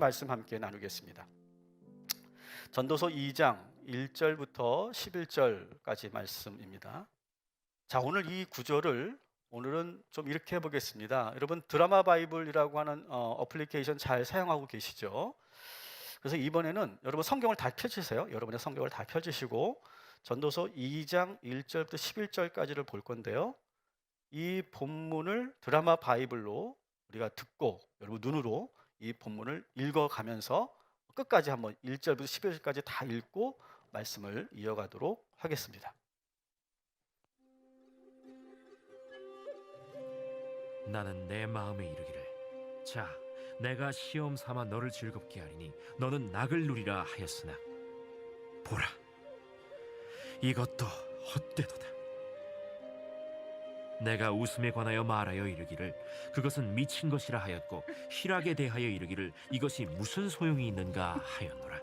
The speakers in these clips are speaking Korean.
말씀 함께 나누겠습니다. 전도서 2장 1절부터 11절까지 말씀입니다. 자, 오늘 이 구절을 오늘은 좀 이렇게 해보겠습니다. 여러분 드라마 바이블이라고 하는 어플리케이션 잘 사용하고 계시죠? 그래서 이번에는 여러분 성경을 다 펼치세요. 여러분의 성경을 다 펼치시고 전도서 2장 1절부터 11절까지를 볼 건데요. 이 본문을 드라마 바이블로 우리가 듣고 여러분 눈으로 이 본문을 읽어가면서 끝까지 한번 1절부터 11절까지 다 읽고 말씀을 이어가도록 하겠습니다. 나는 내 마음에 이르기를 자 내가 시험 삼아 너를 즐겁게 하리니 너는 낙을 누리라 하였으나 보라 이것도 헛되도다. 내가 웃음에 관하여 말하여 이르기를 그것은 미친 것이라 하였고 희락에 대하여 이르기를 이것이 무슨 소용이 있는가 하였노라.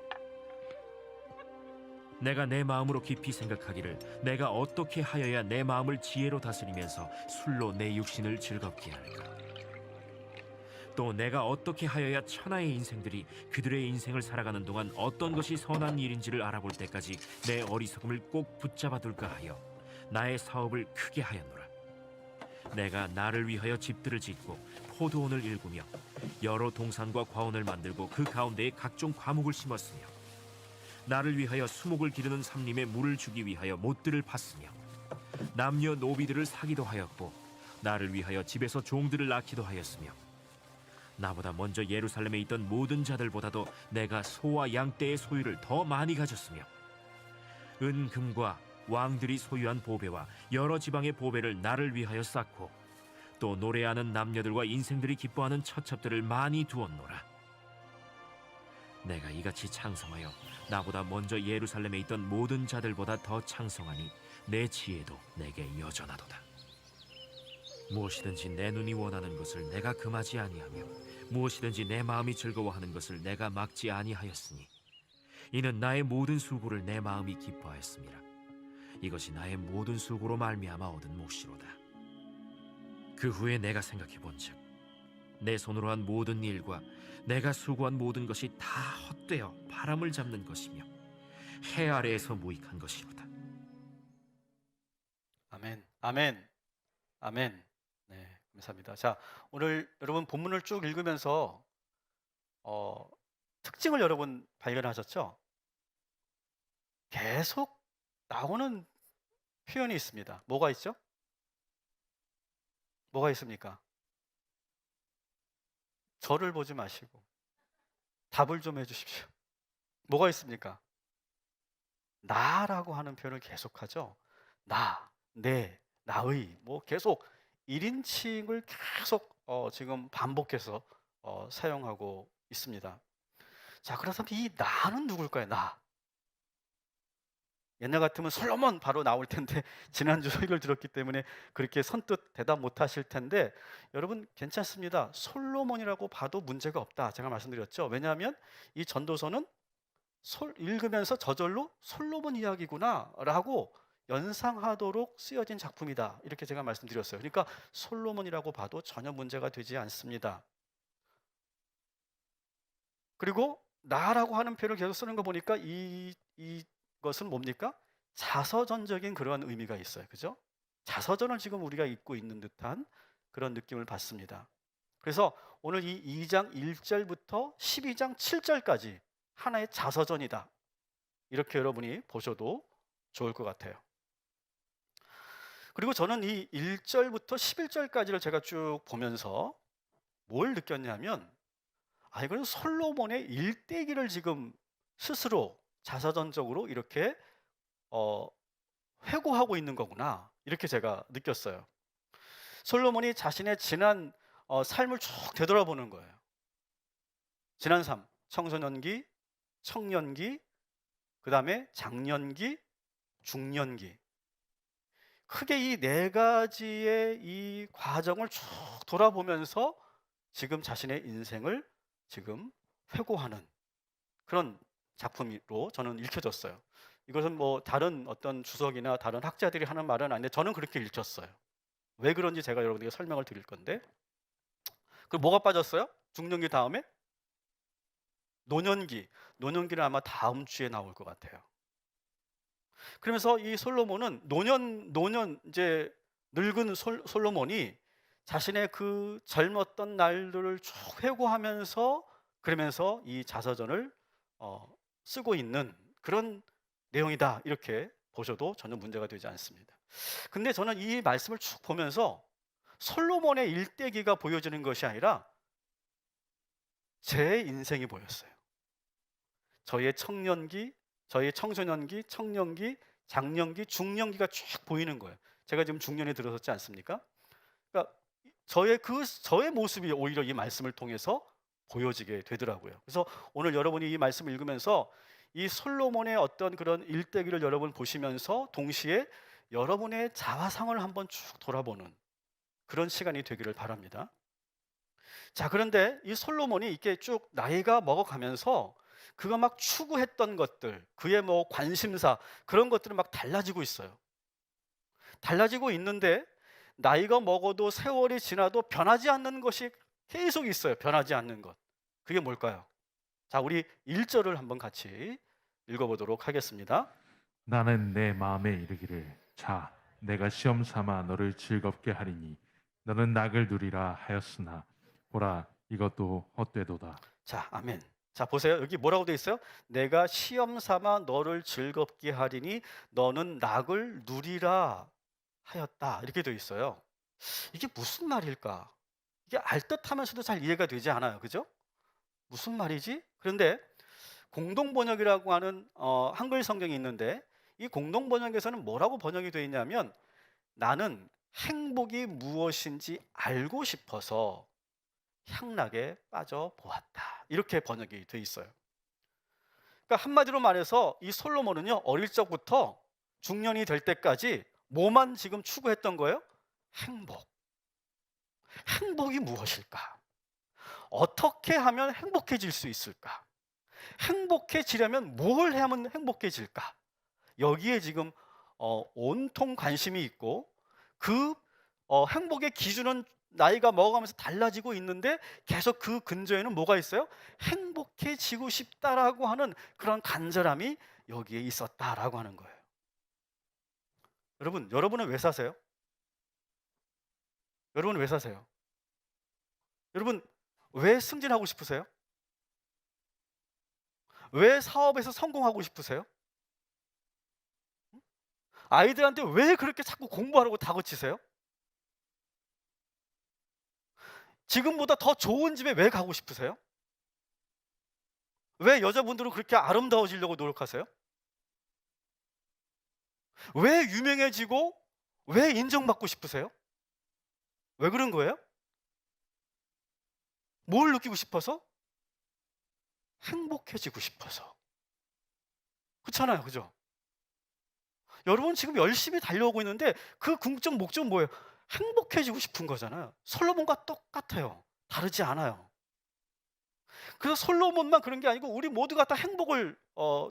내가 내 마음으로 깊이 생각하기를 내가 어떻게 하여야 내 마음을 지혜로 다스리면서 술로 내 육신을 즐겁게 할까. 또 내가 어떻게 하여야 천하의 인생들이 그들의 인생을 살아가는 동안 어떤 것이 선한 일인지를 알아볼 때까지 내 어리석음을 꼭 붙잡아둘까 하여 나의 사업을 크게 하였노라. 내가 나를 위하여 집들을 짓고 포도원을 일구며 여러 동산과 과원을 만들고 그 가운데에 각종 과목을 심었으며 나를 위하여 수목을 기르는 삼림에 물을 주기 위하여 못들을 팠으며 남녀 노비들을 사기도 하였고 나를 위하여 집에서 종들을 낳기도 하였으며 나보다 먼저 예루살렘에 있던 모든 자들보다도 내가 소와 양떼의 소유를 더 많이 가졌으며 은금과 왕들이 소유한 보배와 여러 지방의 보배를 나를 위하여 쌓고 또 노래하는 남녀들과 인생들이 기뻐하는 처첩들을 많이 두었노라. 내가 이같이 창성하여 나보다 먼저 예루살렘에 있던 모든 자들보다 더 창성하니 내 지혜도 내게 여전하도다. 무엇이든지 내 눈이 원하는 것을 내가 금하지 아니하며 무엇이든지 내 마음이 즐거워하는 것을 내가 막지 아니하였으니 이는 나의 모든 수고를 내 마음이 기뻐하였음이라. 이것이 나의 모든 수고로 말미암아 얻은 몫이로다. 그 후에 내가 생각해 본즉 내 손으로 한 모든 일과 내가 수고한 모든 것이 다 헛되어 바람을 잡는 것이며 해 아래에서 무익한 것이로다. 아멘, 아멘, 아멘. 네, 감사합니다. 자, 오늘 여러분 본문을 쭉 읽으면서 특징을 여러분 발견하셨죠? 계속 나오는 표현이 있습니다. 뭐가 있죠? 뭐가 있습니까? 저를 보지 마시고 답을 좀 해주십시오. 뭐가 있습니까? 나라고 하는 표현을 계속하죠. 나, 내, 나의 뭐 계속 1인칭을 계속 지금 반복해서 사용하고 있습니다. 자, 그래서 이 나는 누굴까요? 나. 옛날 같으면 솔로몬 바로 나올 텐데 지난주 설교를 들었기 때문에 그렇게 선뜻 대답 못 하실 텐데 여러분 괜찮습니다. 솔로몬이라고 봐도 문제가 없다. 제가 말씀드렸죠. 왜냐하면 이 전도서는 읽으면서 저절로 솔로몬 이야기구나 라고 연상하도록 쓰여진 작품이다. 이렇게 제가 말씀드렸어요. 그러니까 솔로몬이라고 봐도 전혀 문제가 되지 않습니다. 그리고 나라고 하는 표현을 계속 쓰는 거 보니까 이것은 뭡니까? 자서전적인 그러한 의미가 있어요. 그죠? 자서전을 지금 우리가 읽고 있는 듯한 그런 느낌을 받습니다. 그래서 오늘 이 2장 1절부터 12장 7절까지 하나의 자서전이다. 이렇게 여러분이 보셔도 좋을 것 같아요. 그리고 저는 이 1절부터 11절까지를 제가 쭉 보면서 뭘 느꼈냐면 이건 솔로몬의 일대기를 지금 스스로 자서전적으로 이렇게 회고하고 있는 거구나. 이렇게 제가 느꼈어요. 솔로몬이 자신의 지난 삶을 쭉 되돌아보는 거예요. 지난 삶, 청소년기, 청년기, 그 다음에 장년기, 중년기. 크게 이 네 가지의 이 과정을 쭉 돌아보면서 지금 자신의 인생을 지금 회고하는 그런 작품으로 저는 읽혀졌어요. 이것은 뭐 다른 어떤 주석이나 다른 학자들이 하는 말은 아닌데 저는 그렇게 읽혔어요. 왜 그런지 제가 여러분에게 설명을 드릴 건데. 그리고 뭐가 빠졌어요? 중년기 다음에 노년기는 아마 다음 주에 나올 것 같아요. 그러면서 이 솔로몬은 노년 이제 늙은 솔로몬이 자신의 그 젊었던 날들을 쭉 회고하면서 그러면서 이 자서전을 쓰고 있는 그런 내용이다, 이렇게 보셔도 전혀 문제가 되지 않습니다. 근데 저는 이 말씀을 쭉 보면서 솔로몬의 일대기가 보여지는 것이 아니라 제 인생이 보였어요. 저의 청년기, 저의 청소년기, 청년기, 장년기, 중년기가 쭉 보이는 거예요. 제가 지금 중년에 들어섰지 않습니까? 그러니까 저의 모습이 오히려 이 말씀을 통해서 보여지게 되더라고요. 그래서 오늘 여러분이 이 말씀을 읽으면서 이 솔로몬의 어떤 그런 일대기를 여러분 보시면서 동시에 여러분의 자화상을 한번 쭉 돌아보는 그런 시간이 되기를 바랍니다. 자, 그런데 이 솔로몬이 이렇게 쭉 나이가 먹어가면서 그가 막 추구했던 것들, 그의 뭐 관심사, 그런 것들은 막 달라지고 있어요. 달라지고 있는데 나이가 먹어도 세월이 지나도 변하지 않는 것이 계속 있어요. 변하지 않는 것. 그게 뭘까요? 자, 우리 1절을 한번 같이 읽어보도록 하겠습니다. 나는 내 마음에 이르기를 자 내가 시험 삼아 너를 즐겁게 하리니 너는 낙을 누리라 하였으나 보라 이것도 헛되도다. 자, 아멘. 자, 보세요. 여기 뭐라고 돼 있어요? 내가 시험 삼아 너를 즐겁게 하리니 너는 낙을 누리라 하였다, 이렇게 돼 있어요. 이게 무슨 말일까? 이게 알듯하면서도 잘 이해가 되지 않아요. 그죠? 무슨 말이지? 그런데 공동 번역이라고 하는 한글 성경이 있는데 이 공동 번역에서는 뭐라고 번역이 되어 있냐면 나는 행복이 무엇인지 알고 싶어서 향락에 빠져 보았다, 이렇게 번역이 되어 있어요. 그러니까 한마디로 말해서 이 솔로몬은요, 어릴 적부터 중년이 될 때까지 뭐만 지금 추구했던 거예요? 행복. 행복이 무엇일까? 어떻게 하면 행복해질 수 있을까? 행복해지려면 뭘 하면 행복해질까? 여기에 지금 온통 관심이 있고 그 행복의 기준은 나이가 먹어가면서 달라지고 있는데 계속 그 근저에는 뭐가 있어요? 행복해지고 싶다라고 하는 그런 간절함이 여기에 있었다라고 하는 거예요. 여러분은 왜 사세요? 여러분은 왜 사세요? 여러분 왜 승진하고 싶으세요? 왜 사업에서 성공하고 싶으세요? 아이들한테 왜 그렇게 자꾸 공부하라고 다그치세요? 지금보다 더 좋은 집에 왜 가고 싶으세요? 왜 여자분들은 그렇게 아름다워지려고 노력하세요? 왜 유명해지고 왜 인정받고 싶으세요? 왜 그런 거예요? 뭘 느끼고 싶어서? 행복해지고 싶어서. 그렇잖아요. 그죠? 여러분 지금 열심히 달려오고 있는데 그 궁극적 목적은 뭐예요? 행복해지고 싶은 거잖아요. 솔로몬과 똑같아요. 다르지 않아요. 그래서 솔로몬만 그런 게 아니고 우리 모두가 다 행복을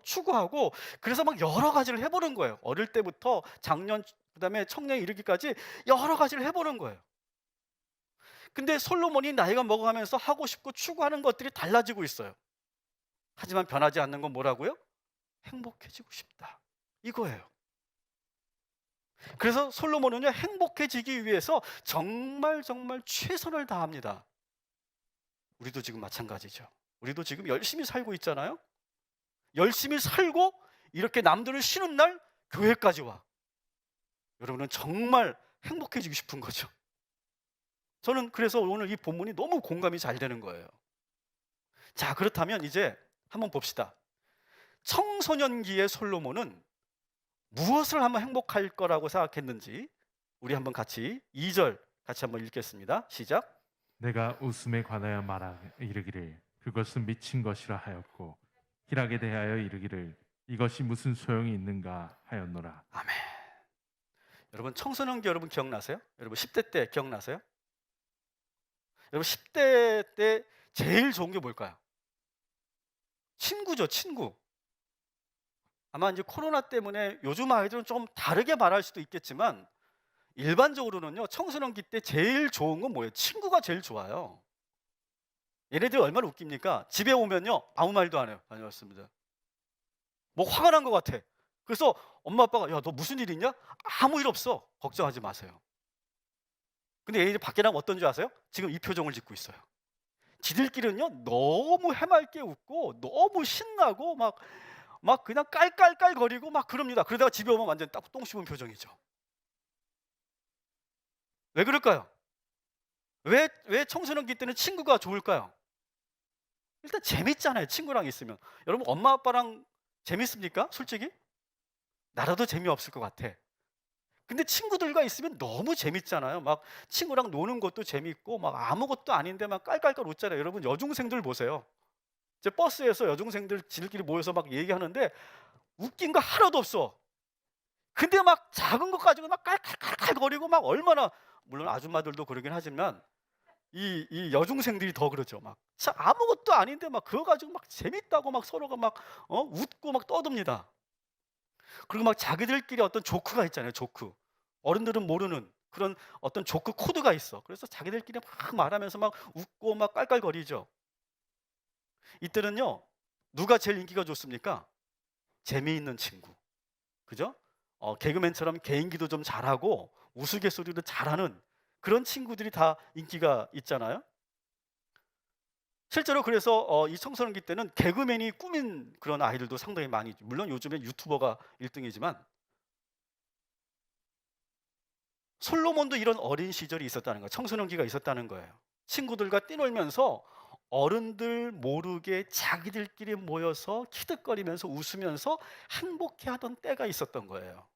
추구하고 그래서 막 여러 가지를 해보는 거예요. 어릴 때부터 장년 그다음에 청년에 이르기까지 여러 가지를 해보는 거예요. 근데 솔로몬이 나이가 먹어가면서 하고 싶고 추구하는 것들이 달라지고 있어요. 하지만 변하지 않는 건 뭐라고요? 행복해지고 싶다, 이거예요. 그래서 솔로몬은요, 행복해지기 위해서 정말 최선을 다합니다. 우리도 지금 마찬가지죠. 우리도 지금 열심히 살고 있잖아요. 열심히 살고 이렇게 남들을 쉬는 날 교회까지 와. 여러분은 정말 행복해지고 싶은 거죠. 저는 그래서 오늘 이 본문이 너무 공감이 잘 되는 거예요. 자, 그렇다면 이제 한번 봅시다. 청소년기의 솔로몬은 무엇을 하면 행복할 거라고 생각했는지 우리 한번 같이 2절 같이 한번 읽겠습니다. 시작. 내가 웃음에 관하여 말하 이르기를 그것은 미친 것이라 하였고 희락에 대하여 이르기를 이것이 무슨 소용이 있는가 하였노라. 아멘. 여러분 청소년기 여러분 기억나세요? 여러분 10대 때 기억나세요? 여러분 10대 때 제일 좋은 게 뭘까요? 친구죠, 친구. 아마 이제 코로나 때문에 요즘 아이들은 좀 다르게 말할 수도 있겠지만 일반적으로는요, 청소년기 때 제일 좋은 건 뭐예요? 친구가 제일 좋아요. 얘네들이 얼마나 웃깁니까? 집에 오면요 아무 말도 안 해요. 다녀왔습니다. 뭐 화가 난 것 같아. 그래서 엄마 아빠가 야 너 무슨 일 있냐? 아무 일 없어. 걱정하지 마세요. 근데 얘네들이 밖에 나가면 어떤 줄 아세요? 지금 이 표정을 짓고 있어요. 지들끼리는요 너무 해맑게 웃고 너무 신나고 막 그냥 깔깔깔거리고 막 그럽니다. 그러다가 집에 오면 완전 딱 똥 씹은 표정이죠. 왜 그럴까요? 왜 청소년기 때는 친구가 좋을까요? 일단 재밌잖아요. 친구랑 있으면. 여러분 엄마 아빠랑 재밌습니까? 솔직히? 나라도 재미없을 것 같아. 근데 친구들과 있으면 너무 재밌잖아요. 막 친구랑 노는 것도 재밌고 막 아무것도 아닌데 막 깔깔깔 웃잖아요. 여러분 여중생들 보세요. 제 버스에서 여중생들 지들끼리 모여서 막 얘기하는데 웃긴 거 하나도 없어. 근데 막 작은 것 가지고 막 깔깔깔깔 거리고 막 얼마나, 물론 아줌마들도 그러긴 하지만 이 여중생들이 더 그러죠. 막 참 아무것도 아닌데 막 그거 가지고 막 재밌다고 막 서로가 막 웃고 막 떠듭니다. 그리고 막 자기들끼리 어떤 조크가 있잖아요. 조크. 어른들은 모르는 그런 어떤 조크 코드가 있어. 그래서 자기들끼리 막 말하면서 막 웃고 막 깔깔거리죠. 이때는요 누가 제일 인기가 좋습니까? 재미있는 친구. 그죠? 개그맨처럼 개인기도 좀 잘하고 우스갯소리도 잘하는 그런 친구들이 다 인기가 있잖아요. 실제로 그래서 이 청소년기 때는 개그맨이 꾸민 그런 아이들도 상당히 많이 있죠. 물론 요즘에 유튜버가 1등이지만 솔로몬도 이런 어린 시절이 있었다는 거예요. 청소년기가 있었다는 거예요. 친구들과 뛰놀면서 어른들 모르게 자기들끼리 모여서 키득거리면서 웃으면서 행복해하던 때가 있었던 거예요.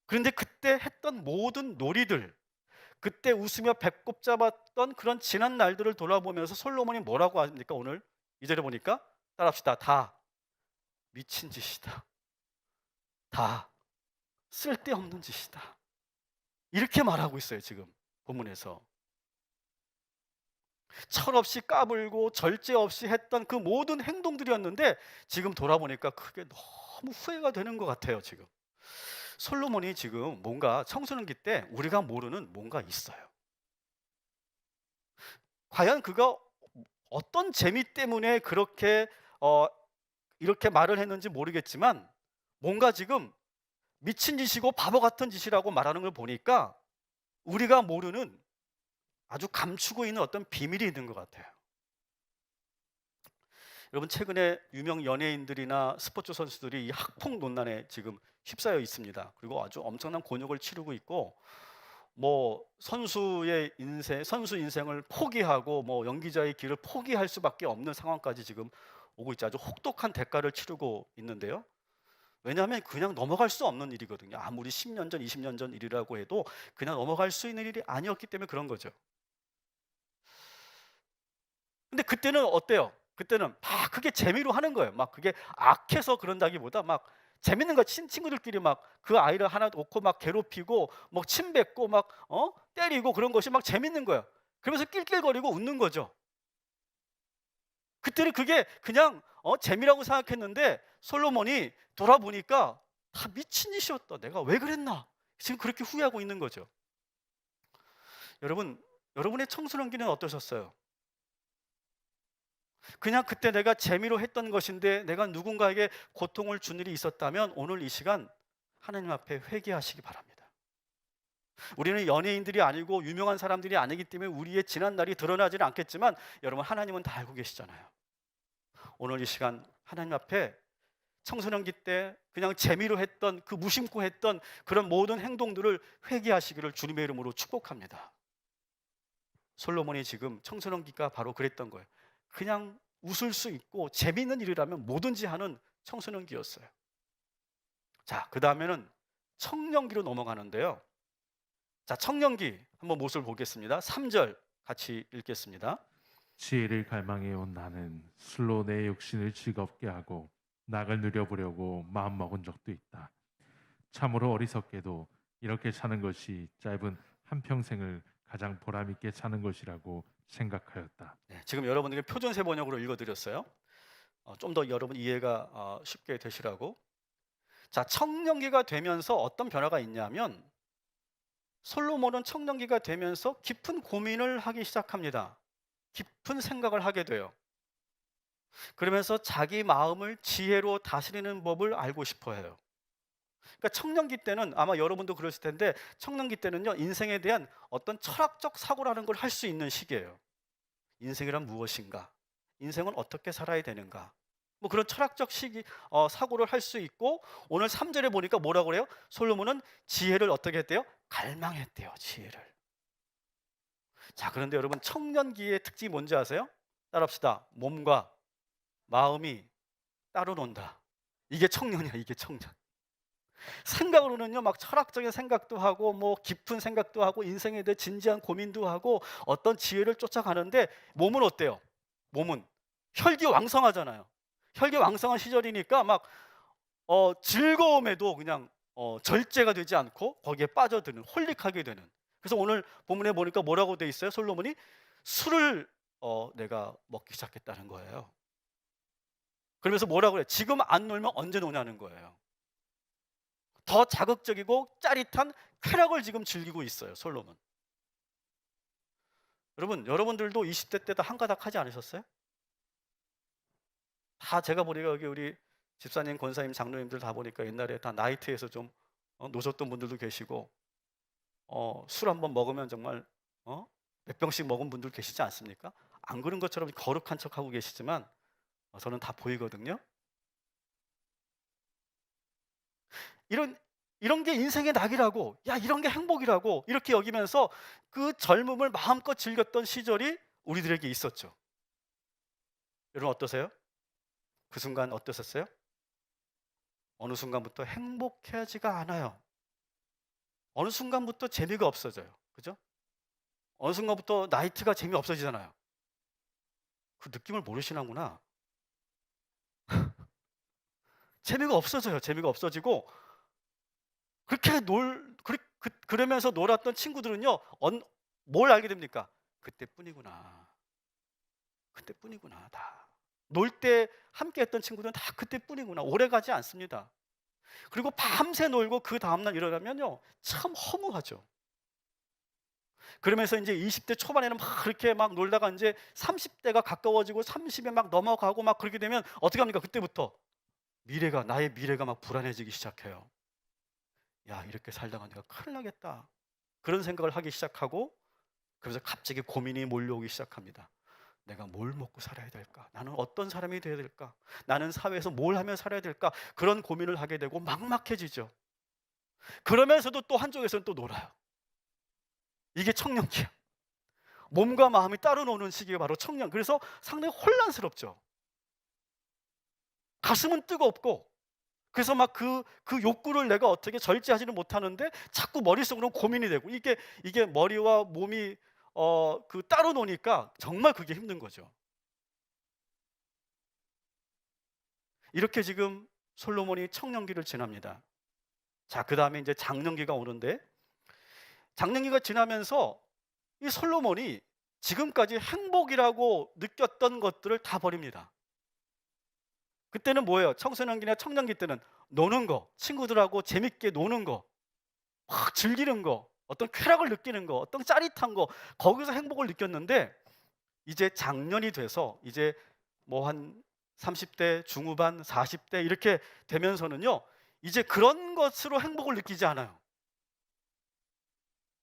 그런데 그때 했던 모든 놀이들, 그때 웃으며 배꼽 잡았던 그런 지난 날들을 돌아보면서 솔로몬이 뭐라고 합니까? 오늘 2절에 보니까 따라합시다. 다 미친 짓이다. 다 쓸데없는 짓이다. 이렇게 말하고 있어요, 지금 본문에서. 철없이 까불고 절제 없이 했던 그 모든 행동들이었는데 지금 돌아보니까 그게 너무 후회가 되는 것 같아요, 지금. 솔로몬이 지금 뭔가 청소년기 때 우리가 모르는 뭔가 있어요. 과연 그가 어떤 재미 때문에 그렇게 이렇게 말을 했는지 모르겠지만 뭔가 지금 미친 짓이고 바보 같은 짓이라고 말하는 걸 보니까 우리가 모르는 아주 감추고 있는 어떤 비밀이 있는 것 같아요. 여러분 최근에 유명 연예인들이나 스포츠 선수들이 이 학폭 논란에 지금 휩싸여 있습니다. 그리고 아주 엄청난 곤욕을 치르고 있고 뭐 선수의 인생, 선수 인생을 포기하고 뭐 연기자의 길을 포기할 수밖에 없는 상황까지 지금 오고 있죠. 아주 혹독한 대가를 치르고 있는데요. 왜냐하면 그냥 넘어갈 수 없는 일이거든요. 아무리 10년 전, 20년 전 일이라고 해도 그냥 넘어갈 수 있는 일이 아니었기 때문에 그런 거죠. 근데 그때는 어때요? 그때는 막 그게 재미로 하는 거예요. 막 그게 악해서 그런다기보다 막 재밌는 거 친구들끼리 막 그 아이를 하나 놓고 막 괴롭히고 막 침 뱉고 막 때리고 그런 것이 막 재밌는 거예요. 그러면서 낄낄거리고 웃는 거죠. 그때는 그게 그냥 재미라고 생각했는데 솔로몬이 돌아보니까 다 미친 짓이었다. 내가 왜 그랬나? 지금 그렇게 후회하고 있는 거죠. 여러분, 여러분의 청소년기는 어떠셨어요? 그냥 그때 내가 재미로 했던 것인데 내가 누군가에게 고통을 준 일이 있었다면 오늘 이 시간 하나님 앞에 회개하시기 바랍니다. 우리는 연예인들이 아니고 유명한 사람들이 아니기 때문에 우리의 지난 날이 드러나지는 않겠지만 여러분 하나님은 다 알고 계시잖아요. 오늘 이 시간 하나님 앞에 청소년기 때 그냥 재미로 했던 그 무심코 했던 그런 모든 행동들을 회개하시기를 주님의 이름으로 축복합니다. 솔로몬이 지금 청소년기가 바로 그랬던 거예요. 그냥 웃을 수 있고 재미있는 일이라면 뭐든지 하는 청소년기였어요. 자, 그 다음에는 청년기로 넘어가는데요. 자, 청년기 한번 모습을 보겠습니다. 3절 같이 읽겠습니다. 지혜를 갈망해 온 나는 술로 내 육신을 즐겁게 하고 낙을 누려보려고 마음먹은 적도 있다. 참으로 어리석게도 이렇게 사는 것이 짧은 한평생을 가장 보람있게 사는 것이라고 생각하였다. 네, 지금 여러분에게 표준세 번역으로 읽어드렸어요. 좀 더 여러분 이해가 쉽게 되시라고. 자, 청년기가 되면서 어떤 변화가 있냐면 솔로몬은 청년기가 되면서 깊은 고민을 하기 시작합니다. 깊은 생각을 하게 돼요. 그러면서 자기 마음을 지혜로 다스리는 법을 알고 싶어 해요. 그러니까 청년기 때는 아마 여러분도 그러실 텐데 청년기 때는요 인생에 대한 어떤 철학적 사고라는 걸 할 수 있는 시기예요. 인생이란 무엇인가? 인생은 어떻게 살아야 되는가? 뭐 그런 철학적 사고를 할 수 있고 오늘 3절에 보니까 뭐라고 그래요? 솔로몬은 지혜를 어떻게 했대요? 갈망했대요. 지혜를. 자, 그런데 여러분 청년기의 특징이 뭔지 아세요? 따라합시다. 몸과 마음이 따로 논다. 이게 청년이야. 이게 청년. 생각으로는요 막 철학적인 생각도 하고 뭐 깊은 생각도 하고 인생에 대해 진지한 고민도 하고 어떤 지혜를 쫓아가는데 몸은 어때요? 몸은 혈기왕성하잖아요. 혈기왕성한 시절이니까 막 즐거움에도 그냥 절제가 되지 않고 거기에 빠져드는 홀릭하게 되는. 그래서 오늘 본문에 보니까 뭐라고 돼 있어요? 솔로몬이 술을 내가 먹기 시작했다는 거예요. 그러면서 뭐라고 그래? 지금 안 놀면 언제 노냐는 거예요. 더 자극적이고 짜릿한 쾌락을 지금 즐기고 있어요. 솔로몬. 여러분, 여러분들도 20대 때도 한가닥 하지 않으셨어요? 다 제가 보니까 여기 우리 집사님, 권사님, 장로님들 다 보니까 옛날에 다 나이트에서 좀 노셨던 분들도 계시고 술 한번 먹으면 정말 몇 병씩 먹은 분들 계시지 않습니까? 안 그런 것처럼 거룩한 척하고 계시지만 저는 다 보이거든요. 이런 게 인생의 낙이라고, 야 이런 게 행복이라고 이렇게 여기면서 그 젊음을 마음껏 즐겼던 시절이 우리들에게 있었죠. 여러분 어떠세요? 그 순간 어떠셨어요? 어느 순간부터 행복하지가 않아요. 어느 순간부터 재미가 없어져요. 그죠? 어느 순간부터 나이트가 재미없어지잖아요. 그 느낌을 모르시는구나. 재미가 없어져요. 재미가 없어지고 그러면서 놀았던 친구들은요 뭘 알게 됩니까? 그때뿐이구나. 그때뿐이구나. 다 놀 때 함께 했던 친구들은 다 그때뿐이구나. 오래 가지 않습니다. 그리고 밤새 놀고 그 다음날 일어나면요 참 허무하죠. 그러면서 이제 20대 초반에는 막 그렇게 막 놀다가 이제 30대가 가까워지고 30에 막 넘어가고 막 그렇게 되면 어떻게 합니까? 그때부터 나의 미래가 막 불안해지기 시작해요. 야 이렇게 살다가 내가 큰일 나겠다. 그런 생각을 하기 시작하고 그래서 갑자기 고민이 몰려오기 시작합니다. 내가 뭘 먹고 살아야 될까? 나는 어떤 사람이 되어야 될까? 나는 사회에서 뭘 하며 살아야 될까? 그런 고민을 하게 되고 막막해지죠. 그러면서도 또 한쪽에서는 또 놀아요. 이게 청년기야. 몸과 마음이 따로 노는 시기가 바로 청년. 그래서 상당히 혼란스럽죠. 가슴은 뜨겁고 그래서 막 그 욕구를 내가 어떻게 절제하지는 못하는데 자꾸 머릿속으로 고민이 되고 이게 머리와 몸이 따로 노니까 정말 그게 힘든 거죠. 이렇게 지금 솔로몬이 청년기를 지납니다. 자, 그다음에 이제 장년기가 오는데 장년기가 지나면서 이 솔로몬이 지금까지 행복이라고 느꼈던 것들을 다 버립니다. 그때는 뭐예요? 청소년기나 청년기 때는 노는 거, 친구들하고 재밌게 노는 거, 막 즐기는 거, 어떤 쾌락을 느끼는 거, 어떤 짜릿한 거, 거기서 행복을 느꼈는데 이제 장년이 돼서 이제 뭐 한 30대 중후반, 40대 이렇게 되면서는요 이제 그런 것으로 행복을 느끼지 않아요.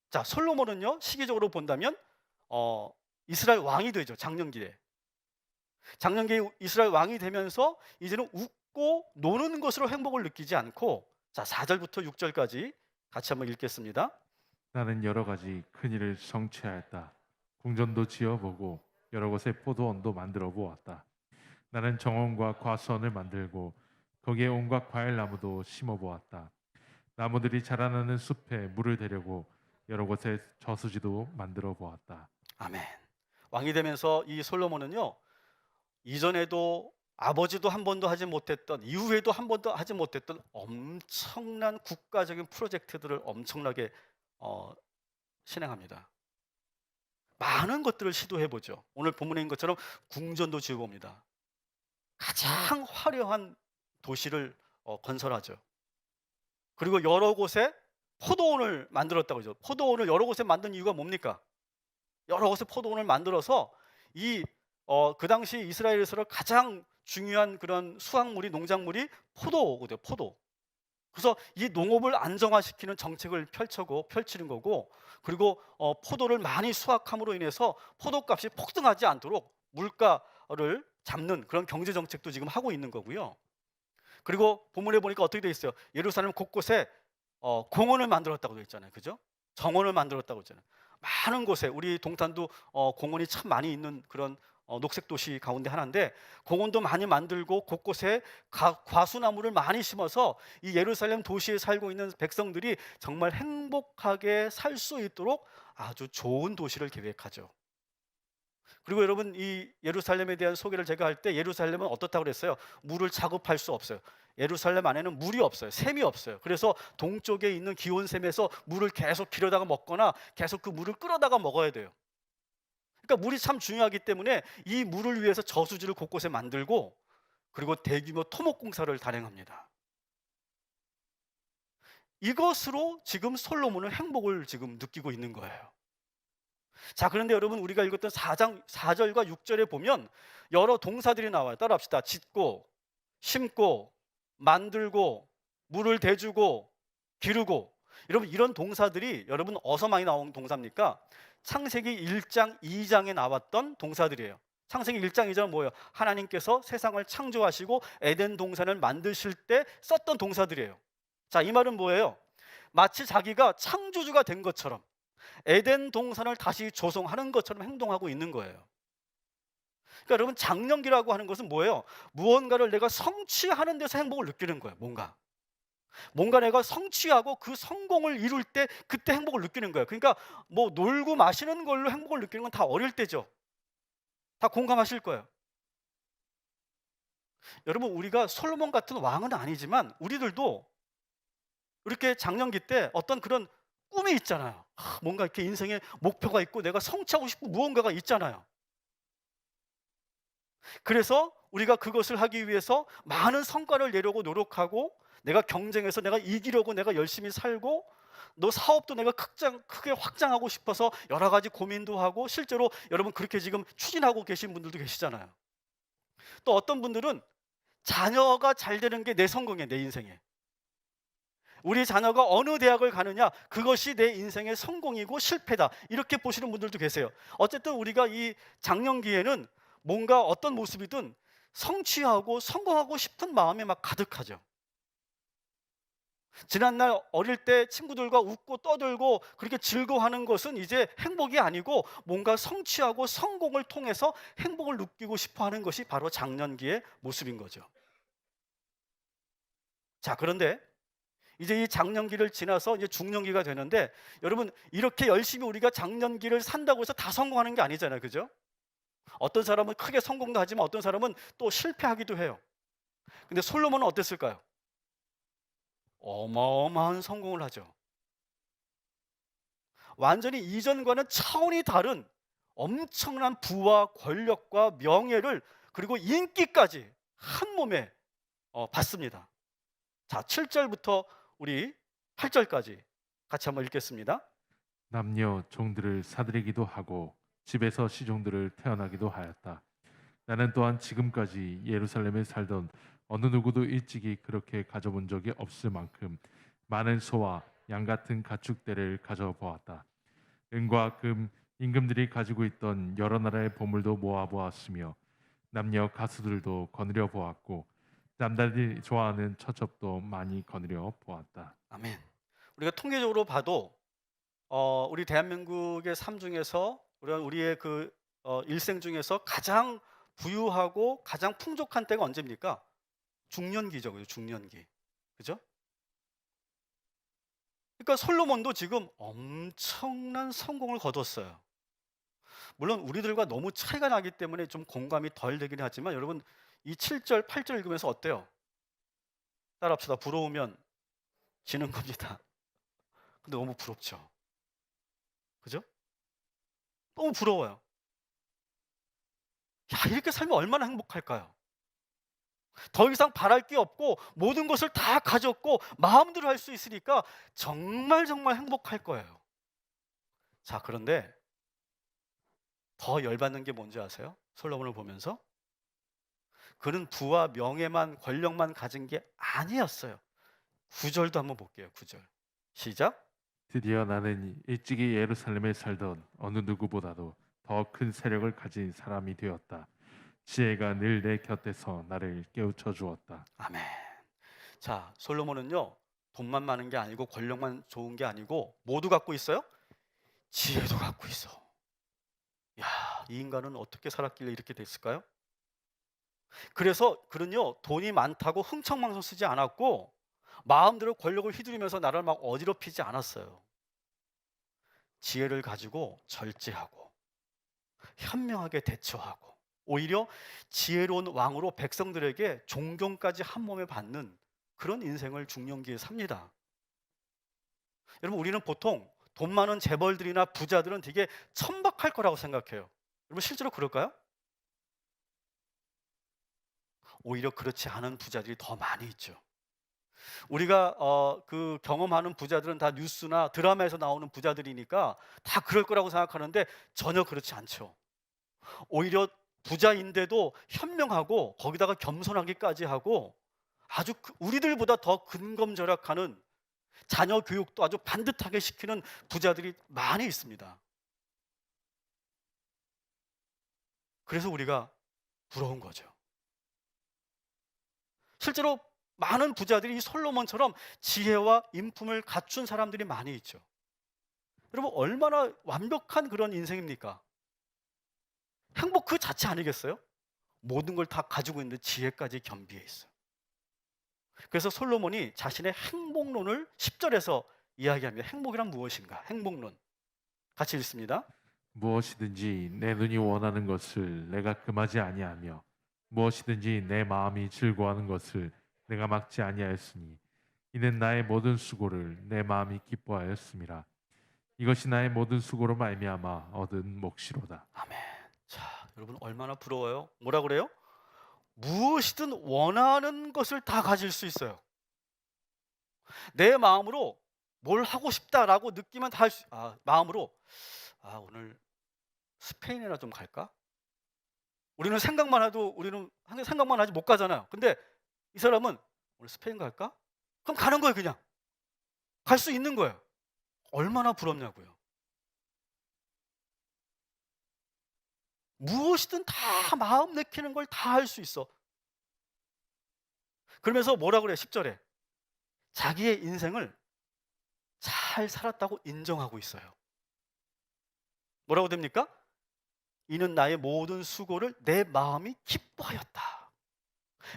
자, 솔로몬은요 시기적으로 본다면 이스라엘 왕이 되죠. 장년기에 이스라엘 왕이 되면서 이제는 웃고 노는 것으로 행복을 느끼지 않고 자 4절부터 6절까지 같이 한번 읽겠습니다. 나는 여러 가지 큰 일을 성취하였다. 궁전도 지어보고 여러 곳에 포도원도 만들어 보았다. 나는 정원과 과수원을 만들고 거기에 온갖 과일나무도 심어 보았다. 나무들이 자라나는 숲에 물을 대려고 여러 곳에 저수지도 만들어 보았다. 아멘. 왕이 되면서 이 솔로몬은요 이전에도 아버지도 한 번도 하지 못했던 이후에도 한 번도 하지 못했던 엄청난 국가적인 프로젝트들을 엄청나게 실행합니다. 많은 것들을 시도해보죠. 오늘 본문에 있는 것처럼 궁전도 지어봅니다. 가장 화려한 도시를 건설하죠. 그리고 여러 곳에 포도원을 만들었다고 하죠. 포도원을 여러 곳에 만든 이유가 뭡니까? 여러 곳에 포도원을 만들어서 그 당시 이스라엘에서 가장 중요한 그런 수확물이 농작물이 포도거든요. 포도. 그래서 이 농업을 안정화시키는 정책을 펼치는 거고, 그리고 포도를 많이 수확함으로 인해서 포도값이 폭등하지 않도록 물가를 잡는 그런 경제 정책도 지금 하고 있는 거고요. 그리고 본문에 보니까 어떻게 돼 있어요? 예루살렘 곳곳에 공원을 만들었다고 돼 있잖아요. 그죠? 정원을 만들었다고 했잖아요. 많은 곳에 우리 동탄도 공원이 참 많이 있는 그런 녹색 도시 가운데 하나인데, 공원도 많이 만들고 곳곳에 과수나무를 많이 심어서 이 예루살렘 도시에 살고 있는 백성들이 정말 행복하게 살 수 있도록 아주 좋은 도시를 계획하죠. 그리고 여러분, 이 예루살렘에 대한 소개를 제가 할 때 예루살렘은 어떻다고 그랬어요? 물을 자급할 수 없어요. 예루살렘 안에는 물이 없어요. 샘이 없어요. 그래서 동쪽에 있는 기온샘에서 물을 계속 길어다가 먹거나 계속 그 물을 끌어다가 먹어야 돼요. 그러니까 물이 참 중요하기 때문에 이 물을 위해서 저수지를 곳곳에 만들고, 그리고 대규모 토목공사를 단행합니다. 이것으로 지금 솔로몬은 행복을 지금 느끼고 있는 거예요. 자, 그런데 여러분, 우리가 읽었던 4장 4절과 6절에 보면 여러 동사들이 나와요. 따라합시다. 짓고, 심고, 만들고, 물을 대주고, 기르고. 여러분, 이런 동사들이 여러분 어디서 많이 나온 동사입니까? 창세기 1장 2장에 나왔던 동사들이에요. 창세기 1장 2장은 뭐예요? 하나님께서 세상을 창조하시고 에덴 동산을 만드실 때 썼던 동사들이에요. 자, 이 말은 뭐예요? 마치 자기가 창조주가 된 것처럼 에덴 동산을 다시 조성하는 것처럼 행동하고 있는 거예요. 그러니까 여러분, 장년기라고 하는 것은 뭐예요? 무언가를 내가 성취하는 데서 행복을 느끼는 거예요. 뭔가 내가 성취하고 그 성공을 이룰 때 그때 행복을 느끼는 거예요. 그러니까 뭐 놀고 마시는 걸로 행복을 느끼는 건 다 어릴 때죠. 다 공감하실 거예요. 여러분, 우리가 솔로몬 같은 왕은 아니지만 우리들도 이렇게 장년기 때 어떤 그런 꿈이 있잖아요. 뭔가 이렇게 인생에 목표가 있고 내가 성취하고 싶고 무언가가 있잖아요. 그래서 우리가 그것을 하기 위해서 많은 성과를 내려고 노력하고, 내가 경쟁해서 내가 이기려고 내가 열심히 살고, 너 사업도 내가 크게 확장하고 싶어서 여러 가지 고민도 하고, 실제로 여러분 그렇게 지금 추진하고 계신 분들도 계시잖아요. 또 어떤 분들은 자녀가 잘 되는 게 내 성공이에요. 내 인생에. 우리 자녀가 어느 대학을 가느냐, 그것이 내 인생의 성공이고 실패다, 이렇게 보시는 분들도 계세요. 어쨌든 우리가 이 장년기에는 뭔가 어떤 모습이든 성취하고 성공하고 싶은 마음이 막 가득하죠. 지난날 어릴 때 친구들과 웃고 떠들고 그렇게 즐거워하는 것은 이제 행복이 아니고 뭔가 성취하고 성공을 통해서 행복을 느끼고 싶어 하는 것이 바로 장년기의 모습인 거죠. 자, 그런데 이제 이 장년기를 지나서 이제 중년기가 되는데, 여러분, 이렇게 열심히 우리가 장년기를 산다고 해서 다 성공하는 게 아니잖아요. 그죠? 어떤 사람은 크게 성공도 하지만 어떤 사람은 또 실패하기도 해요. 근데 솔로몬은 어땠을까요? 어마어마한 성공을 하죠. 완전히 이전과는 차원이 다른 엄청난 부와 권력과 명예를, 그리고 인기까지 한 몸에 받습니다. 자, 7절부터 우리 8절까지 같이 한번 읽겠습니다. 남녀 종들을 사들이기도 하고 집에서 시종들을 태어나기도 하였다. 나는 또한 지금까지 예루살렘에 살던 어느 누구도 일찍이 그렇게 가져본 적이 없을 만큼 많은 소와 양 같은 가축대를 가져보았다. 은과 금, 임금들이 가지고 있던 여러 나라의 보물도 모아보았으며 남녀 가수들도 거느려 보았고 남자들이 좋아하는 처첩도 많이 거느려 보았다. 아멘. 우리가 통계적으로 봐도 우리 대한민국의 삶 중에서 우리의 그 일생 중에서 가장 부유하고 가장 풍족한 때가 언제입니까? 중년기죠. 그죠? 중년기. 그죠? 그러니까 솔로몬도 지금 엄청난 성공을 거뒀어요. 물론 우리들과 너무 차이가 나기 때문에 좀 공감이 덜 되긴 하지만, 여러분, 이 7절, 8절 읽으면서 어때요? 따라합시다. 부러우면 지는 겁니다. 근데 너무 부럽죠. 그죠? 너무 부러워요. 야, 이렇게 살면 얼마나 행복할까요? 더 이상 바랄 게 없고 모든 것을 다 가졌고 마음대로 할 수 있으니까 정말 정말 행복할 거예요. 자, 그런데 더 열받는 게 뭔지 아세요? 솔로몬을 보면서 그는 부와 명예만 권력만 가진 게 아니었어요. 9절도 한번 볼게요. 9절 시작. 드디어 나는 일찍이 예루살렘에 살던 어느 누구보다도 더 큰 세력을 가진 사람이 되었다. 지혜가 늘 내 곁에서 나를 깨우쳐 주었다. 아멘. 자, 솔로몬은요, 돈만 많은 게 아니고 권력만 좋은 게 아니고 모두 갖고 있어요? 지혜도 갖고 있어. 야, 이 인간은 어떻게 살았길래 이렇게 됐을까요? 그래서 그는요, 돈이 많다고 흥청망청 쓰지 않았고 마음대로 권력을 휘두르면서 나를 막 어지럽히지 않았어요. 지혜를 가지고 절제하고 현명하게 대처하고 오히려 지혜로운 왕으로 백성들에게 존경까지 한 몸에 받는 그런 인생을 중년기에 삽니다. 여러분, 우리는 보통 돈 많은 재벌들이나 부자들은 되게 천박할 거라고 생각해요. 여러분, 실제로 그럴까요? 오히려 그렇지 않은 부자들이 더 많이 있죠. 우리가 그 경험하는 부자들은 다 뉴스나 드라마에서 나오는 부자들이니까 다 그럴 거라고 생각하는데 전혀 그렇지 않죠. 오히려 부자인데도 현명하고 거기다가 겸손하기까지 하고 아주 우리들보다 더 근검절약하는 자녀 교육도 아주 반듯하게 시키는 부자들이 많이 있습니다. 그래서 우리가 부러운 거죠. 실제로 많은 부자들이 이 솔로몬처럼 지혜와 인품을 갖춘 사람들이 많이 있죠. 여러분, 얼마나 완벽한 그런 인생입니까? 행복 그 자체 아니겠어요? 모든 걸 다 가지고 있는데 지혜까지 겸비해 있어요. 그래서 솔로몬이 자신의 행복론을 10절에서 이야기합니다. 행복이란 무엇인가? 행복론. 같이 읽습니다. 무엇이든지 내 눈이 원하는 것을 내가 금하지 아니하며 무엇이든지 내 마음이 즐거워하는 것을 내가 막지 아니하였으니 이는 나의 모든 수고를 내 마음이 기뻐하였음이라. 이것이 나의 모든 수고로 말미암아 얻은 몫이로다. 아멘. 자, 여러분 얼마나 부러워요? 뭐라 그래요? 무엇이든 원하는 것을 다 가질 수 있어요. 내 마음으로 뭘 하고 싶다라고 느끼면 다 할 수, 마음으로 오늘 스페인이나 좀 갈까? 우리는 생각만 해도 우리는 생각만 하지 못 가잖아요. 근데 이 사람은 오늘 스페인 갈까? 그럼 가는 거예요, 그냥. 갈 수 있는 거예요. 얼마나 부럽냐고요. 무엇이든 다 마음 내키는 걸 다 할 수 있어. 그러면서 뭐라 그래요? 10절에. 자기의 인생을 잘 살았다고 인정하고 있어요. 뭐라고 됩니까? 이는 나의 모든 수고를 내 마음이 기뻐하였다.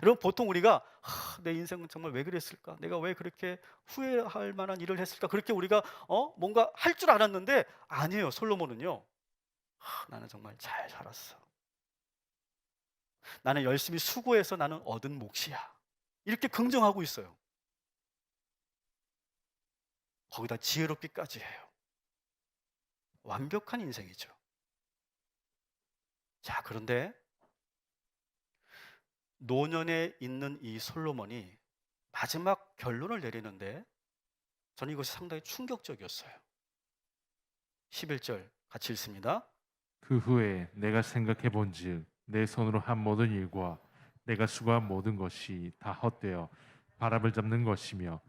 여러분, 보통 우리가 내 인생은 정말 왜 그랬을까? 내가 왜 그렇게 후회할 만한 일을 했을까? 그렇게 우리가 뭔가 할 줄 알았는데 아니에요. 솔로몬은요. 나는 정말 잘 살았어. 나는 열심히 수고해서 나는 얻은 몫이야. 이렇게 긍정하고 있어요. 거기다 지혜롭기까지 해요. 완벽한 인생이죠. 자, 그런데 노년에 있는 이 솔로몬이 마지막 결론을 내리는데 저는 이것이 상당히 충격적이었어요. 11절 같이 읽습니다. 그 후에 내가 생각해 본즉 내 손으로 한 모든 일과 내가 수고한 모든 것이 다 헛되어 바람을 잡는 것이며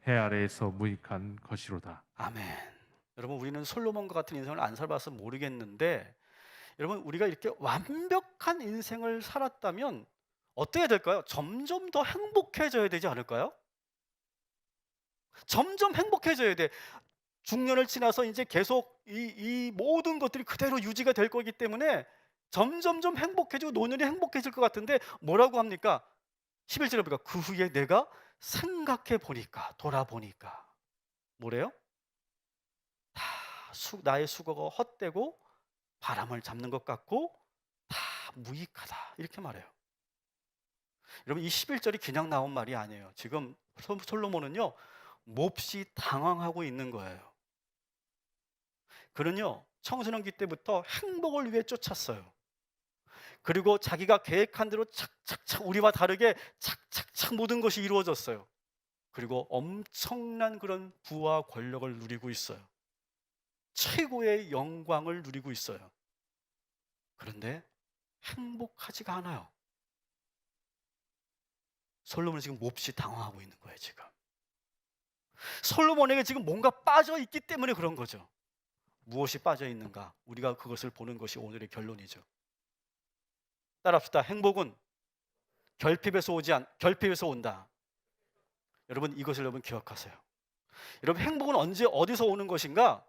해 아래에서 무익한 것이로다. 아멘. 여러분, 우리는 솔로몬과 같은 인생을 안 살아봐서 모르겠는데 여러분, 우리가 이렇게 완벽한 인생을 살았다면 어떻게 될까요? 점점 더 행복해져야 되지 않을까요? 점점 행복해져야 돼. 중년을 지나서 이제 계속 이 모든 것들이 그대로 유지가 될 거기 때문에 점점점 행복해지고 노년이 행복해질 것 같은데 뭐라고 합니까? 11절에 보니까 그 후에 내가 생각해 보니까 돌아보니까 뭐래요? 다 나의 수고가 헛되고 바람을 잡는 것 같고 다 무익하다 이렇게 말해요. 여러분, 이 11절이 그냥 나온 말이 아니에요. 지금 솔로몬은요 몹시 당황하고 있는 거예요. 그는요 청소년기 때부터 행복을 위해 쫓았어요. 그리고 자기가 계획한 대로 착착착 우리와 다르게 착착착 모든 것이 이루어졌어요. 그리고 엄청난 그런 부와 권력을 누리고 있어요. 최고의 영광을 누리고 있어요. 그런데 행복하지가 않아요. 솔로몬은 지금 몹시 당황하고 있는 거예요, 지금. 솔로몬에게 지금 뭔가 빠져 있기 때문에 그런 거죠. 무엇이 빠져 있는가? 우리가 그것을 보는 것이 오늘의 결론이죠. 따라합시다. 행복은 결핍에서 온다. 여러분, 이것을 여러분 기억하세요. 여러분, 행복은 언제 어디서 오는 것인가?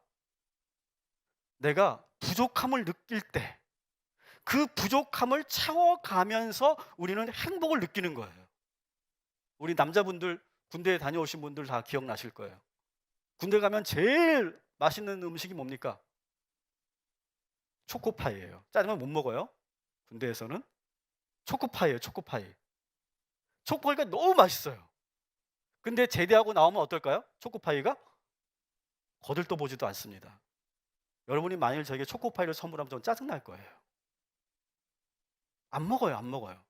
내가 부족함을 느낄 때 그 부족함을 채워가면서 우리는 행복을 느끼는 거예요. 우리 남자분들 군대에 다녀오신 분들 다 기억나실 거예요. 군대 가면 제일 맛있는 음식이 뭡니까? 초코파이예요. 짜장면 못 먹어요. 군대에서는 초코파이예요. 초코파이. 초코파이가 너무 맛있어요. 근데 제대하고 나오면 어떨까요? 초코파이가 거들떠보지도 않습니다. 여러분이 만일 저에게 초코파이를 선물하면 전 짜증날 거예요. 안 먹어요. 안 먹어요.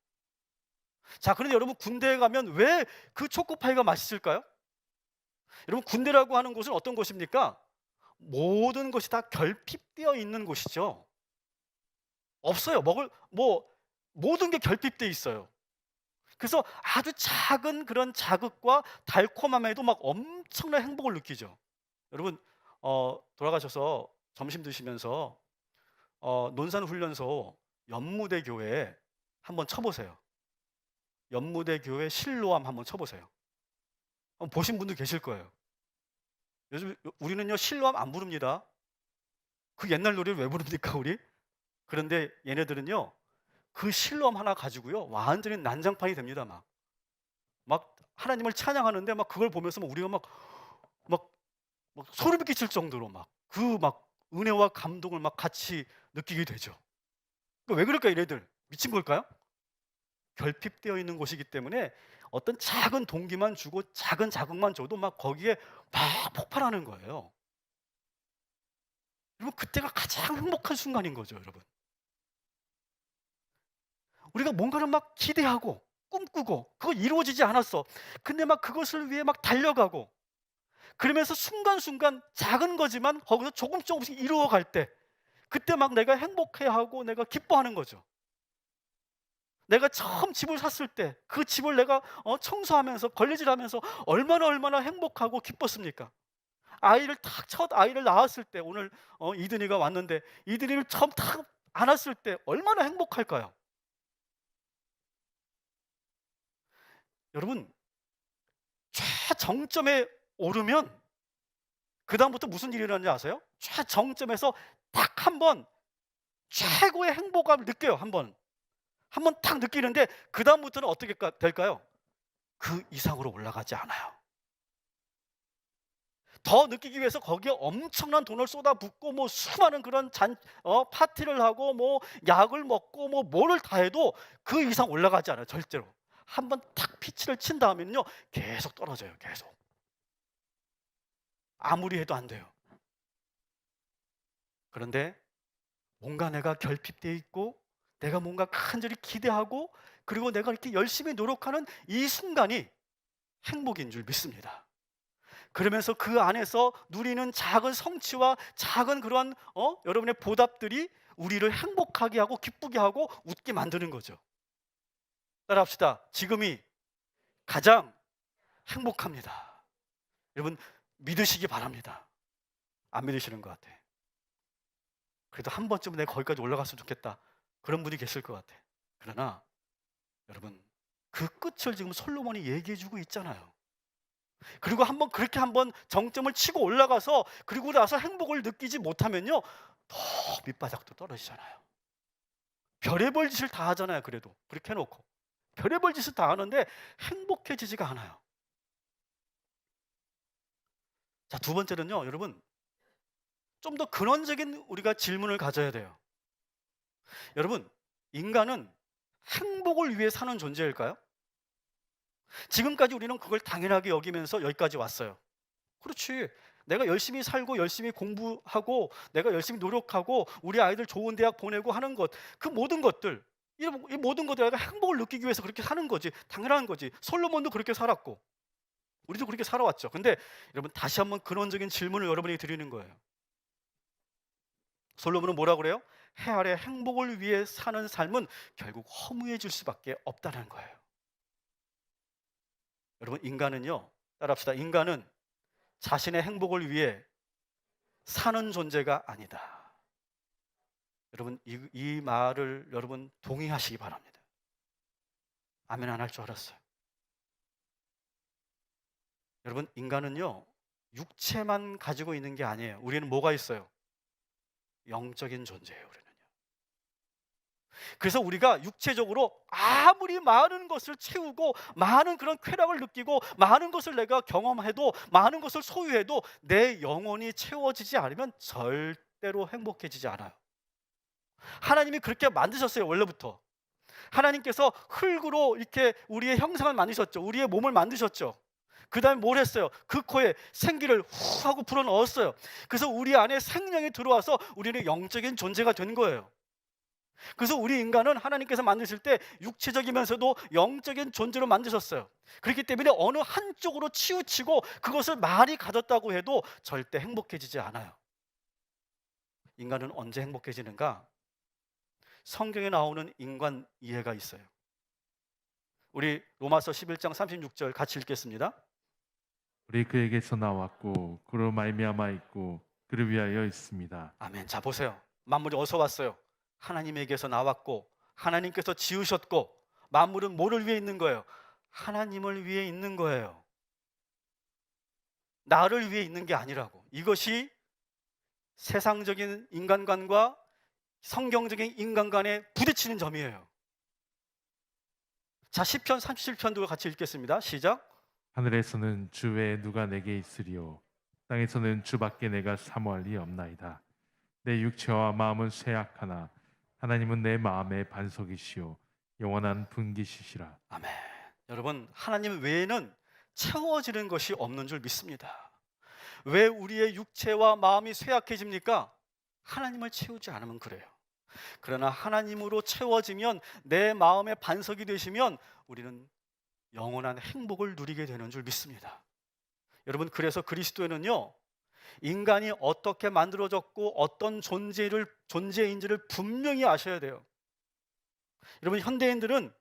자, 그런데 여러분, 군대에 가면 왜 그 초코파이가 맛있을까요? 여러분, 군대라고 하는 곳은 어떤 곳입니까? 모든 것이 다 결핍되어 있는 곳이죠. 없어요. 모든 게 결핍되어 있어요. 그래서 아주 작은 그런 자극과 달콤함에도 막 엄청난 행복을 느끼죠. 여러분, 돌아가셔서 점심 드시면서 논산훈련소 연무대 교회에 한번 쳐보세요. 연무대 교회 실로암 한번 쳐보세요. 보신 분들 계실 거예요. 요즘 우리는요 실로암 안 부릅니다. 그 옛날 노래를 왜 부릅니까 우리? 그런데 얘네들은요 그 실로암 하나 가지고요 완전히 난장판이 됩니다. 막 하나님을 찬양하는데 막 그걸 보면서 막 우리가 막 소름이 끼칠 정도로 막 은혜와 감동을 막 같이 느끼게 되죠. 왜 그럴까요? 얘네들 미친 걸까요? 결핍되어 있는 곳이기 때문에 어떤 작은 동기만 주고 작은 자극만 줘도 막 거기에 막 폭발하는 거예요. 여러분, 그때가 가장 행복한 순간인 거죠, 여러분. 우리가 뭔가를 막 기대하고 꿈꾸고 그거 이루어지지 않았어. 근데 막 그것을 위해 막 달려가고 그러면서 순간순간 작은 거지만 거기서 조금씩 이루어갈 때 그때 막 내가 행복해하고 내가 기뻐하는 거죠. 내가 처음 집을 샀을 때 그 집을 내가 청소하면서 걸레질하면서 얼마나 행복하고 기뻤습니까? 첫 아이를 낳았을 때 오늘 이든이가 왔는데 이든이를 처음 탁 안았을 때 얼마나 행복할까요? 여러분, 최정점에 오르면 그다음부터 무슨 일이 일어나는지 아세요? 최정점에서 딱 한 번 최고의 행복감을 느껴요. 한 번 딱 느끼는데 그다음부터는 어떻게 될까요? 그 이상으로 올라가지 않아요. 더 느끼기 위해서 거기에 엄청난 돈을 쏟아붓고 뭐 수많은 그런 파티를 하고 뭐 약을 먹고 뭐 뭐를 다 해도 그 이상 올라가지 않아요. 절대로. 한 번 탁 피치를 친 다음에는요 계속 떨어져요. 계속. 아무리 해도 안 돼요. 그런데 뭔가 내가 결핍되어 있고 내가 뭔가 간절히 기대하고 그리고 내가 이렇게 열심히 노력하는 이 순간이 행복인 줄 믿습니다. 그러면서 그 안에서 누리는 작은 성취와 작은 그런 여러분의 보답들이 우리를 행복하게 하고 기쁘게 하고 웃게 만드는 거죠. 따라합시다. 지금이 가장 행복합니다. 여러분 믿으시기 바랍니다. 안 믿으시는 것 같아. 그래도 한 번쯤은 내가 거기까지 올라갔으면 좋겠다. 그런 분이 계실 것 같아. 그러나 여러분 그 끝을 지금 솔로몬이 얘기해주고 있잖아요. 그리고 그렇게 한번 정점을 치고 올라가서 그리고 나서 행복을 느끼지 못하면요 더 밑바닥도 떨어지잖아요. 별의별 짓을 다 하잖아요. 그래도 그렇게 해놓고 별의별 짓을 다 하는데 행복해지지가 않아요. 자, 두 번째는요 여러분 좀 더 근원적인 우리가 질문을 가져야 돼요. 여러분 인간은 행복을 위해 사는 존재일까요? 지금까지 우리는 그걸 당연하게 여기면서 여기까지 왔어요. 그렇지. 내가 열심히 살고 열심히 공부하고 내가 열심히 노력하고 우리 아이들 좋은 대학 보내고 하는 것, 그 모든 것들, 이 모든 것들 내가 행복을 느끼기 위해서 그렇게 사는 거지. 당연한 거지. 솔로몬도 그렇게 살았고 우리도 그렇게 살아왔죠. 근데 여러분 다시 한번 근원적인 질문을 여러분에게 드리는 거예요. 솔로몬은 뭐라고 그래요? 해 아래 행복을 위해 사는 삶은 결국 허무해질 수밖에 없다는 거예요. 여러분, 인간은요, 따라합시다. 인간은 자신의 행복을 위해 사는 존재가 아니다. 여러분, 이 말을 여러분 동의하시기 바랍니다. 아멘 안 할 줄 알았어요. 여러분, 인간은요, 육체만 가지고 있는 게 아니에요. 우리는 뭐가 있어요? 영적인 존재예요, 우리는요. 그래서 우리가 육체적으로 아무리 많은 것을 채우고 많은 그런 쾌락을 느끼고 많은 것을 내가 경험해도 많은 것을 소유해도 내 영혼이 채워지지 않으면 절대로 행복해지지 않아요. 하나님이 그렇게 만드셨어요, 원래부터. 하나님께서 흙으로 이렇게 우리의 형상을 만드셨죠. 우리의 몸을 만드셨죠. 그 다음에 뭘 했어요? 그 코에 생기를 후 하고 불어넣었어요. 그래서 우리 안에 생명이 들어와서 우리는 영적인 존재가 된 거예요. 그래서 우리 인간은 하나님께서 만드실 때 육체적이면서도 영적인 존재로 만드셨어요. 그렇기 때문에 어느 한쪽으로 치우치고 그것을 많이 가졌다고 해도 절대 행복해지지 않아요. 인간은 언제 행복해지는가? 성경에 나오는 인간 이해가 있어요. 우리 로마서 11장 36절 같이 읽겠습니다. 우리 그에게서 나왔고 그로 말미암아 있고 그를 위하여 있습니다. 아멘. 자, 보세요. 만물이 어디서 왔어요? 하나님에게서 나왔고 하나님께서 지으셨고 만물은 뭐를 위해 있는 거예요? 하나님을 위해 있는 거예요. 나를 위해 있는 게 아니라고. 이것이 세상적인 인간관과 성경적인 인간관에 부딪히는 점이에요. 자, 시편 37편도 같이 읽겠습니다. 시작. 하늘에서는 주 외에 누가 내게 있으리요 땅에서는 주밖에 내가 사모할 리 없나이다. 내 육체와 마음은 쇠약하나 하나님은 내 마음의 반석이시요 영원한 분기시시라. 아멘. 여러분, 하나님 외에는 채워지는 것이 없는 줄 믿습니다. 왜 우리의 육체와 마음이 쇠약해집니까? 하나님을 채우지 않으면 그래요. 그러나 하나님으로 채워지면 내 마음의 반석이 되시면 우리는 영원한 행복을 누리게 되는 줄 믿습니다. 여러분, 그래서 그리스도에는요, 인간이 어떻게 만들어졌고 어떤 존재인지를 분명히 아셔야 돼요. 여러분, 현대인들은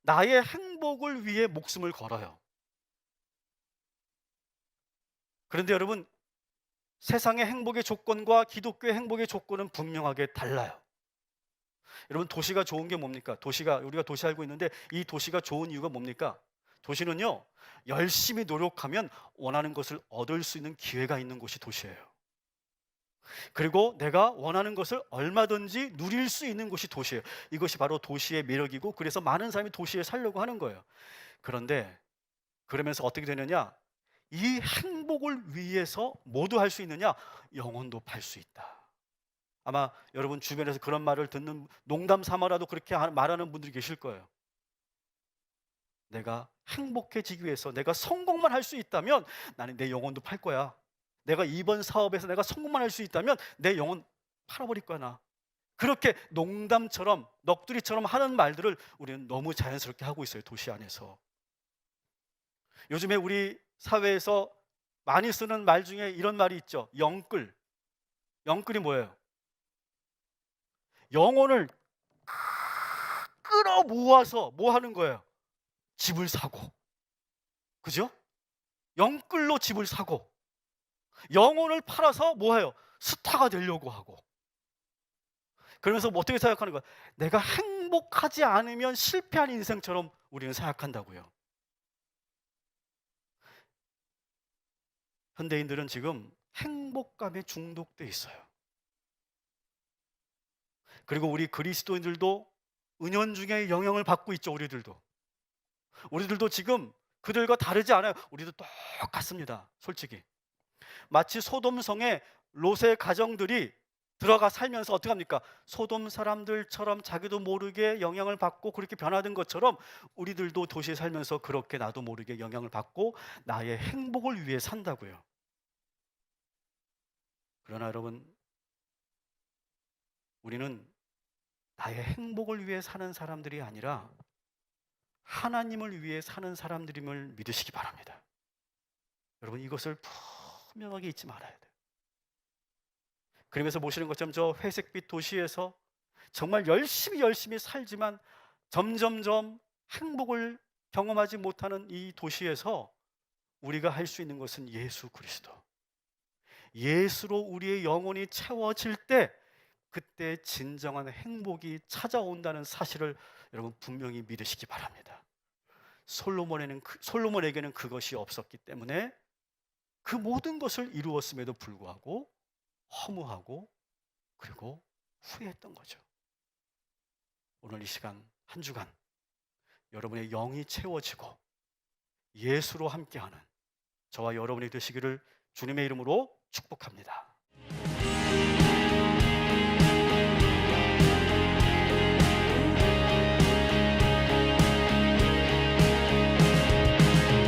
나의 행복을 위해 목숨을 걸어요. 그런데 여러분, 세상의 행복의 조건과 기독교의 행복의 조건은 분명하게 달라요. 여러분, 도시가 좋은 게 뭡니까? 우리가 도시 알고 있는데 이 도시가 좋은 이유가 뭡니까? 도시는요, 열심히 노력하면 원하는 것을 얻을 수 있는 기회가 있는 곳이 도시예요. 그리고 내가 원하는 것을 얼마든지 누릴 수 있는 곳이 도시예요. 이것이 바로 도시의 매력이고, 그래서 많은 사람이 도시에 살려고 하는 거예요. 그런데 그러면서 어떻게 되느냐? 이 행복을 위해서 모두 할 수 있느냐? 영혼도 팔 수 있다. 아마 여러분 주변에서 그런 말을 듣는, 농담 삼아라도 그렇게 말하는 분들이 계실 거예요. 내가 행복해지기 위해서 내가 성공만 할 수 있다면 나는 내 영혼도 팔 거야. 내가 이번 사업에서 내가 성공만 할 수 있다면 내 영혼 팔아버릴 거야, 나. 그렇게 농담처럼 넋두리처럼 하는 말들을 우리는 너무 자연스럽게 하고 있어요, 도시 안에서. 요즘에 우리 사회에서 많이 쓰는 말 중에 이런 말이 있죠. 영끌. 영끌이 뭐예요? 영혼을 끌어 모아서 뭐 하는 거예요? 집을 사고. 그죠? 영끌로 집을 사고, 영혼을 팔아서 뭐 해요? 스타가 되려고 하고. 그러면서 뭐 어떻게 생각하는 거야? 내가 행복하지 않으면 실패한 인생처럼 우리는 생각한다고요. 현대인들은 지금 행복감에 중독돼 있어요. 그리고 우리 그리스도인들도 은연중에 영향을 받고 있죠. 우리들도 지금 그들과 다르지 않아요. 우리도 똑같습니다, 솔직히. 마치 소돔성에 롯의 가정들이 들어가 살면서 어떻게 합니까? 소돔 사람들처럼 자기도 모르게 영향을 받고 그렇게 변화된 것처럼 우리들도 도시에 살면서 그렇게 나도 모르게 영향을 받고 나의 행복을 위해 산다고요. 그러나 여러분, 우리는 나의 행복을 위해 사는 사람들이 아니라 하나님을 위해 사는 사람들임을 믿으시기 바랍니다. 여러분, 이것을 분명하게 잊지 말아야 돼요. 그러면서 보시는 것처럼 저 회색빛 도시에서 정말 열심히 살지만 점점점 행복을 경험하지 못하는 이 도시에서 우리가 할 수 있는 것은 예수 그리스도. 예수로 우리의 영혼이 채워질 때 그때 진정한 행복이 찾아온다는 사실을 여러분 분명히 믿으시기 바랍니다. 솔로몬에게는 그것이 없었기 때문에 그 모든 것을 이루었음에도 불구하고 허무하고 그리고 후회했던 거죠. 오늘 이 시간 한 주간 여러분의 영이 채워지고 예수로 함께하는 저와 여러분이 되시기를 주님의 이름으로 축복합니다.